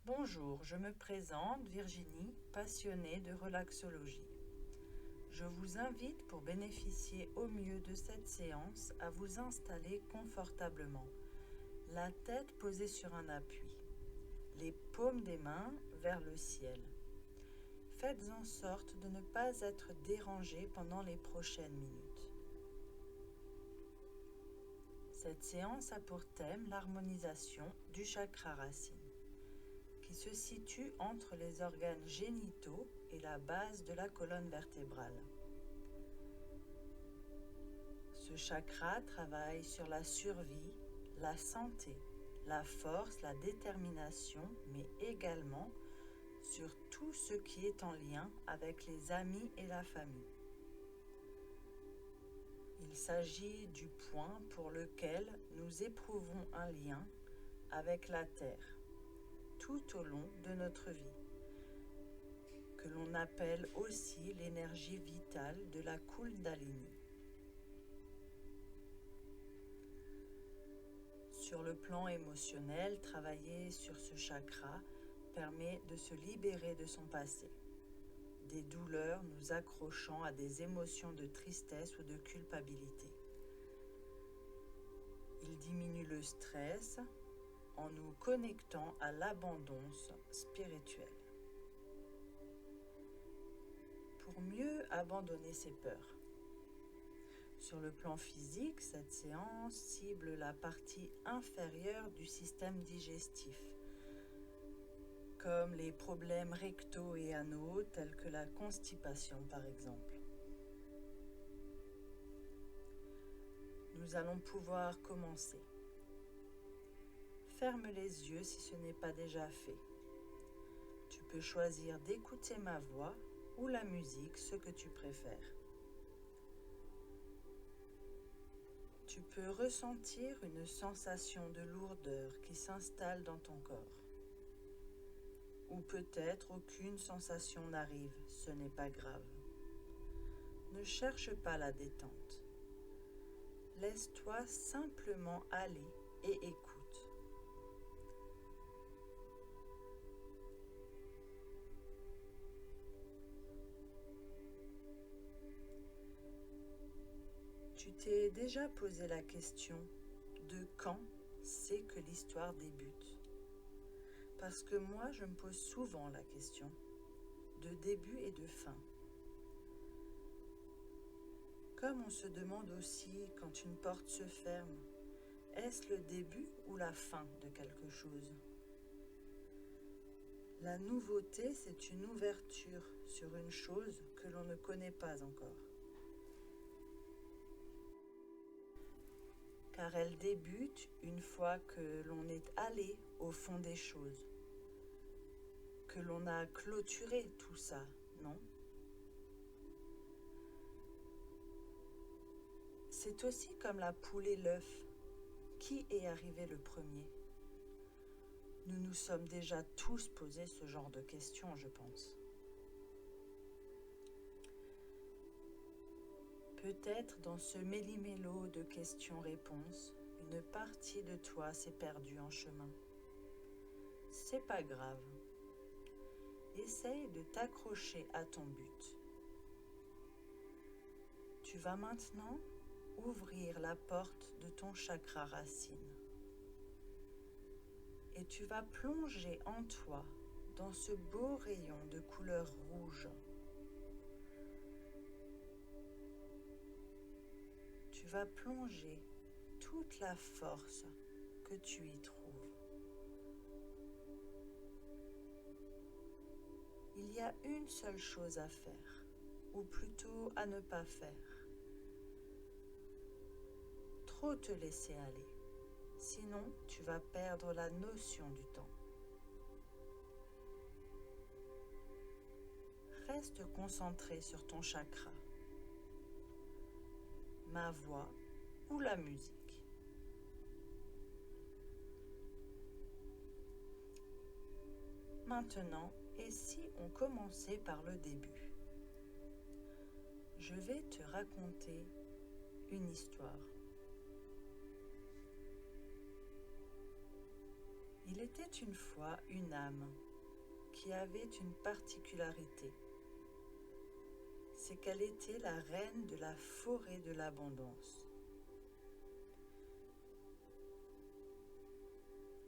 Bonjour, je me présente Virginie, passionnée de relaxologie. Je vous invite pour bénéficier au mieux de cette séance à vous installer confortablement, la tête posée sur un appui, les paumes des mains vers le ciel. Faites en sorte de ne pas être dérangé pendant les prochaines minutes. Cette séance a pour thème l'harmonisation du chakra racine, qui se situe entre les organes génitaux et la base de la colonne vertébrale. Ce chakra travaille sur la survie, la santé, la force, la détermination, mais également sur tout ce qui est en lien avec les amis et la famille. Il s'agit du point pour lequel nous éprouvons un lien avec la Terre tout au long de notre vie, que l'on appelle aussi l'énergie vitale de la Kundalini. Sur le plan émotionnel, travailler sur ce chakra permet de se libérer de son passé, des douleurs nous accrochant à des émotions de tristesse ou de culpabilité. Il diminue le stress en nous connectant à l'abondance spirituelle. Pour mieux abandonner ses peurs. Sur le plan physique, cette séance cible la partie inférieure du système digestif, comme les problèmes rectaux et anaux tels que la constipation par exemple. Nous allons pouvoir commencer. Ferme les yeux si ce n'est pas déjà fait. Tu peux choisir d'écouter ma voix ou la musique, ce que tu préfères. Tu peux ressentir une sensation de lourdeur qui s'installe dans ton corps. Ou peut-être aucune sensation n'arrive, ce n'est pas grave. Ne cherche pas la détente. Laisse-toi simplement aller et écoute. Tu t'es déjà posé la question de quand c'est que l'histoire débute? Parce que moi, je me pose souvent la question de début et de fin. Comme on se demande aussi quand une porte se ferme, est-ce le début ou la fin de quelque chose? La nouveauté, c'est une ouverture sur une chose que l'on ne connaît pas encore. Car elle débute une fois que l'on est allé au fond des choses, que l'on a clôturé tout ça, non? C'est aussi comme la poule et l'œuf. Qui est arrivé le premier? Nous nous sommes déjà tous posé ce genre de questions, je pense. Peut-être dans ce méli-mélo de questions-réponses, une partie de toi s'est perdue en chemin. C'est pas grave. Essaye de t'accrocher à ton but. Tu vas maintenant ouvrir la porte de ton chakra racine. Et tu vas plonger en toi dans ce beau rayon de couleur rouge. Tu vas plonger toute la force que tu y trouves. Il y a une seule chose à faire, ou plutôt à ne pas faire. Trop te laisser aller, sinon tu vas perdre la notion du temps. Reste concentré sur ton chakra, ma voix ou la musique. Maintenant, et si on commençait par le début? Je vais te raconter une histoire. Il était une fois une âme qui avait une particularité. C'est qu'elle était la reine de la forêt de l'abondance.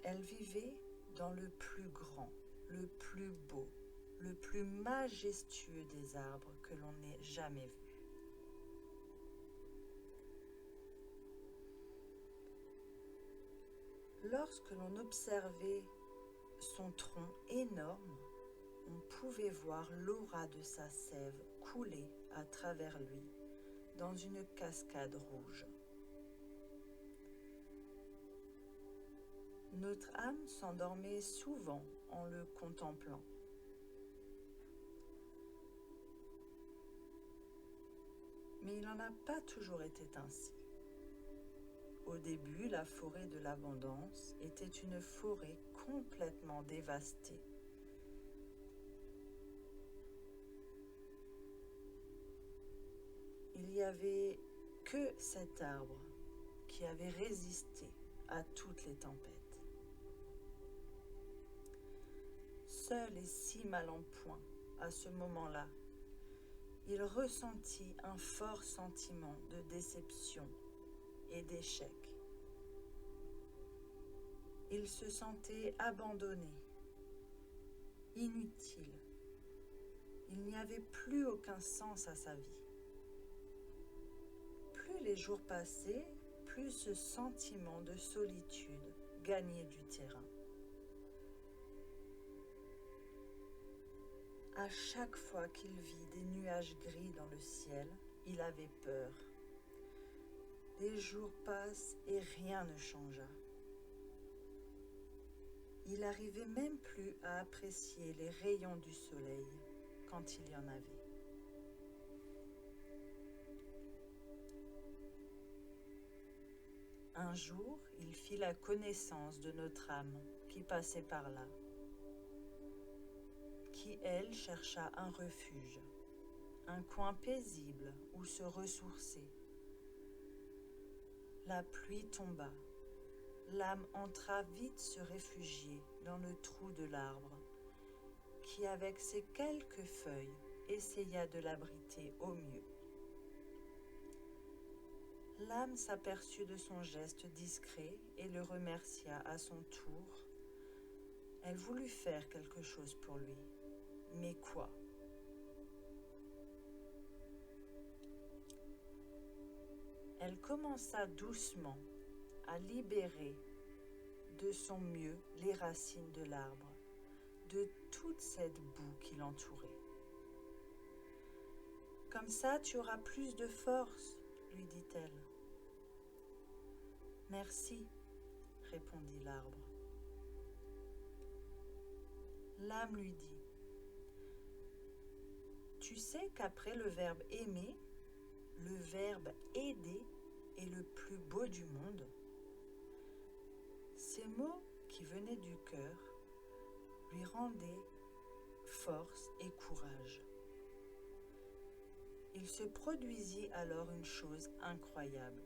Elle vivait dans le plus grand, le plus beau, le plus majestueux des arbres que l'on ait jamais vu. Lorsque l'on observait son tronc énorme, on pouvait voir l'aura de sa sève couler à travers lui dans une cascade rouge. Notre âme s'endormait souvent en le contemplant. Mais il n'en a pas toujours été ainsi. Au début, la forêt de l'abondance était une forêt complètement dévastée. Il n'y avait que cet arbre qui avait résisté à toutes les tempêtes. Seul et si mal en point, à ce moment-là, il ressentit un fort sentiment de déception et d'échec. Il se sentait abandonné, inutile. Il n'y avait plus aucun sens à sa vie. Plus les jours passaient, plus ce sentiment de solitude gagnait du terrain. À chaque fois qu'il vit des nuages gris dans le ciel, il avait peur. Les jours passent et rien ne changea. Il n'arrivait même plus à apprécier les rayons du soleil quand il y en avait. Un jour, il fit la connaissance de notre âme qui passait par là, qui, elle, chercha un refuge, un coin paisible où se ressourcer. La pluie tomba. L'âme entra vite se réfugier dans le trou de l'arbre, qui, avec ses quelques feuilles, essaya de l'abriter au mieux. L'âme s'aperçut de son geste discret et le remercia à son tour. Elle voulut faire quelque chose pour lui. Mais quoi? Elle commença doucement à libérer de son mieux les racines de l'arbre, de toute cette boue qui l'entourait. « Comme ça, tu auras plus de force, » lui dit-elle. « Merci, » répondit l'arbre. L'âme lui dit, « Tu sais qu'après le verbe aimer, le verbe aider est le plus beau du monde. » Ces mots qui venaient du cœur lui rendaient force et courage. Il se produisit alors une chose incroyable.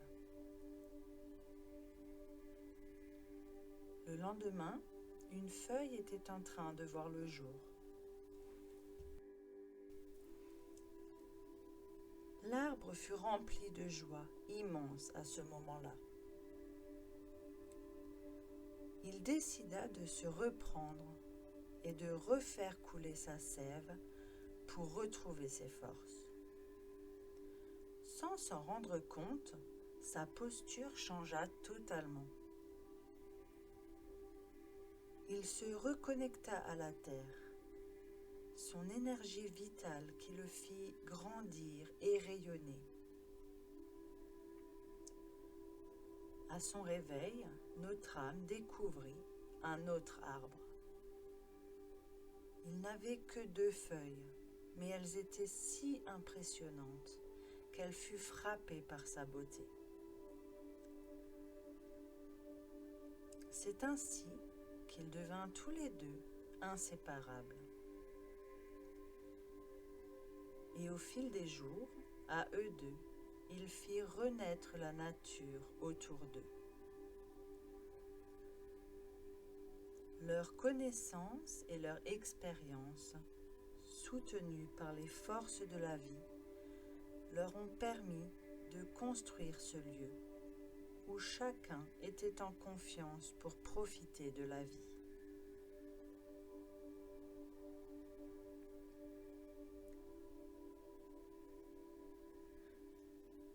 Le lendemain, une feuille était en train de voir le jour. L'arbre fut rempli de joie immense à ce moment-là. Il décida de se reprendre et de refaire couler sa sève pour retrouver ses forces. Sans s'en rendre compte, sa posture changea totalement. Il se reconnecta à la terre, son énergie vitale qui le fit grandir et rayonner. À son réveil, notre âme découvrit un autre arbre. Il n'avait que 2 feuilles, mais elles étaient si impressionnantes qu'elle fut frappée par sa beauté. C'est ainsi qu'ils devinrent tous les 2 inséparables. Et au fil des jours, à eux 2, ils firent renaître la nature autour d'eux. Leur connaissance et leur expérience, soutenues par les forces de la vie, leur ont permis de construire ce lieu où chacun était en confiance pour profiter de la vie.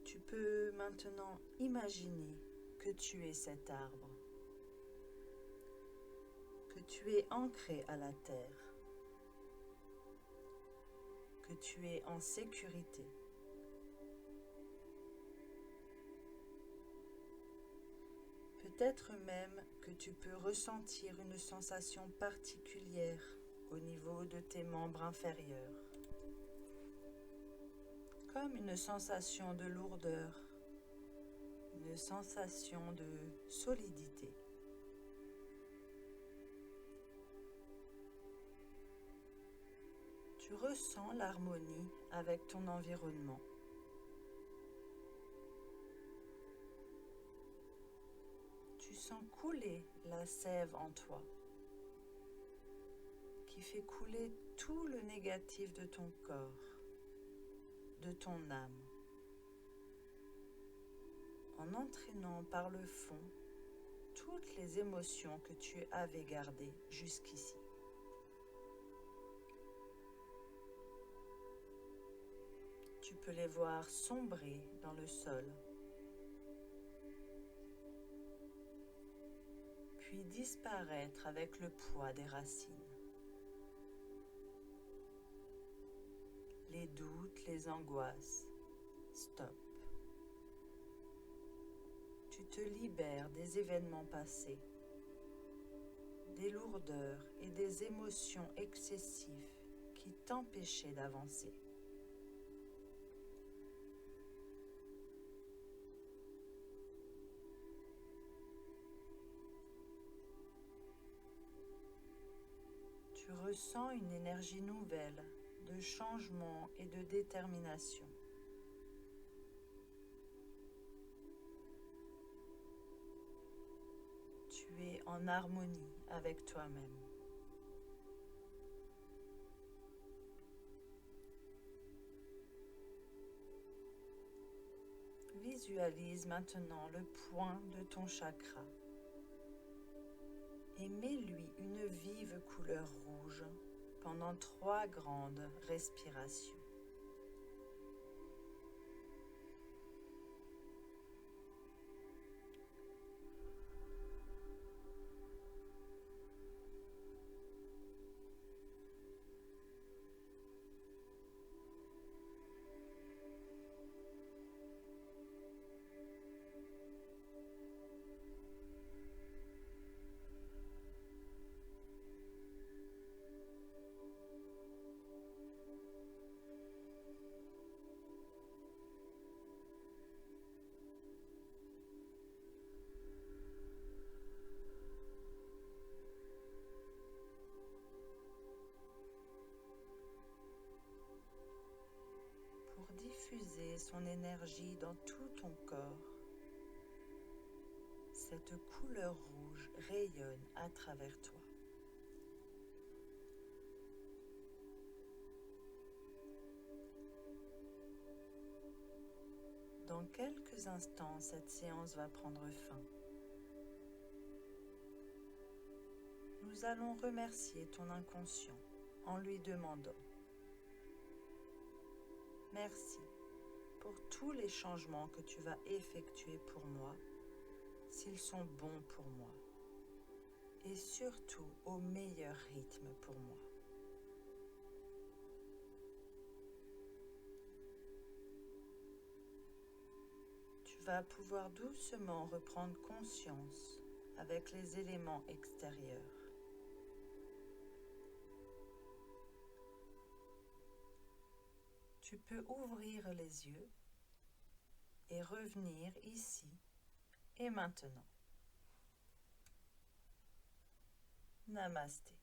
Tu peux maintenant imaginer que tu es cet arbre, que tu es ancré à la terre, que tu es en sécurité. Peut-être même que tu peux ressentir une sensation particulière au niveau de tes membres inférieurs, comme une sensation de lourdeur, une sensation de solidité. Tu ressens l'harmonie avec ton environnement. Tu sens couler la sève en toi, qui fait couler tout le négatif de ton corps, de ton âme, en entraînant par le fond toutes les émotions que tu avais gardées jusqu'ici. Tu peux les voir sombrer dans le sol, puis disparaître avec le poids des racines. Les doutes, les angoisses, stop. Tu te libères des événements passés, des lourdeurs et des émotions excessives qui t'empêchaient d'avancer. Tu ressens une énergie nouvelle de changement et de détermination. Tu es en harmonie avec toi-même. Visualise maintenant le point de ton chakra et mets-lui une vive couleur rouge pendant 3 grandes respirations. Diffuser son énergie dans tout ton corps. Cette couleur rouge rayonne à travers toi. Dans quelques instants, cette séance va prendre fin. Nous allons remercier ton inconscient en lui demandant: merci pour tous les changements que tu vas effectuer pour moi, s'ils sont bons pour moi, et surtout au meilleur rythme pour moi. Tu vas pouvoir doucement reprendre conscience avec les éléments extérieurs. Tu peux ouvrir les yeux et revenir ici et maintenant. Namasté.